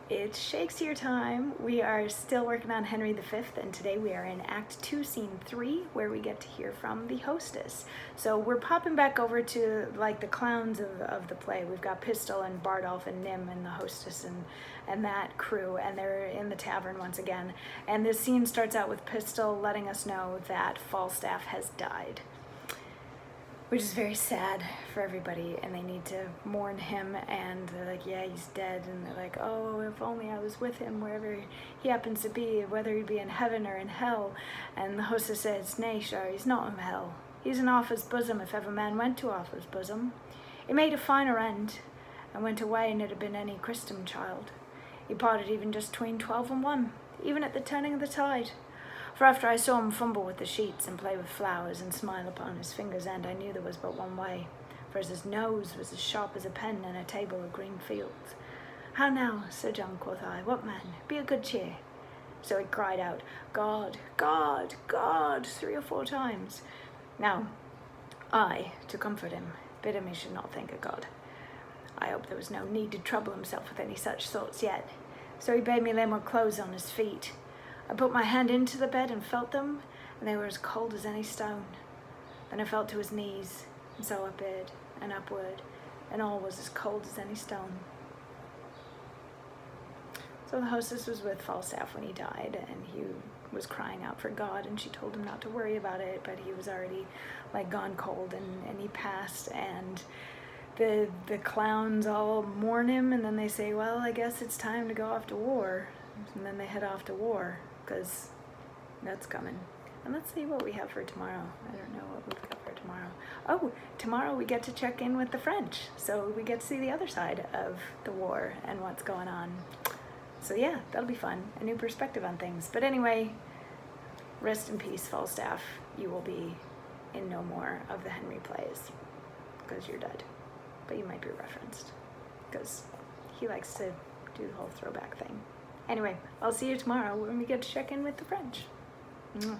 It's Shakespeare time. We are still working on Henry V, and today we are in Act 2, Scene 3, where we get to hear from the hostess. So we're popping back over to like the clowns of the play. We've got Pistol and Bardolph and Nym and the hostess and that crew, and they're in the tavern once again. And this scene starts out with Pistol letting us know that Falstaff has died, which is very sad for everybody, and they need to mourn him, and they're like, yeah, he's dead, and they're like, oh, if only I was with him wherever he happens to be, whether he be in heaven or in hell. And the hostess says, nay, sure, he's not in hell. He's in Arthur's bosom, if ever man went to Arthur's bosom. He made a finer end, and went away, and it had been any Christian child. He parted even just 'tween 12 and 1, even at the turning of the tide. For after I saw him fumble with the sheets and play with flowers and smile upon his finger's end, I knew there was but one way, for as his nose was as sharp as a pen and a table of green fields. How now, Sir John, quoth I, what man? Be of good cheer. So he cried out, God, God, God, 3 or 4 times. Now, I, to comfort him, bid him he should not think of God. I hope there was no need to trouble himself with any such thoughts yet. So he bade me lay my clothes on his feet. I put my hand into the bed and felt them, and they were as cold as any stone. Then I felt to his knees, and so up it and upward, and all was as cold as any stone. So the hostess was with Falstaff when he died, and he was crying out for God, and she told him not to worry about it, but he was already like gone cold, and he passed, and the clowns all mourn him, and then they say, well, I guess it's time to go off to war. And then they head off to war, because that's coming. And let's see what we have for tomorrow. I don't know what we've got for tomorrow. Oh, tomorrow we get to check in with the French. So we get to see the other side of the war and what's going on. So yeah, that'll be fun. A new perspective on things. But anyway, rest in peace, Falstaff. You will be in no more of the Henry plays, because you're dead. But you might be referenced, because he likes to do the whole throwback thing. Anyway, I'll see you tomorrow when we get to check in with the French. Mwah.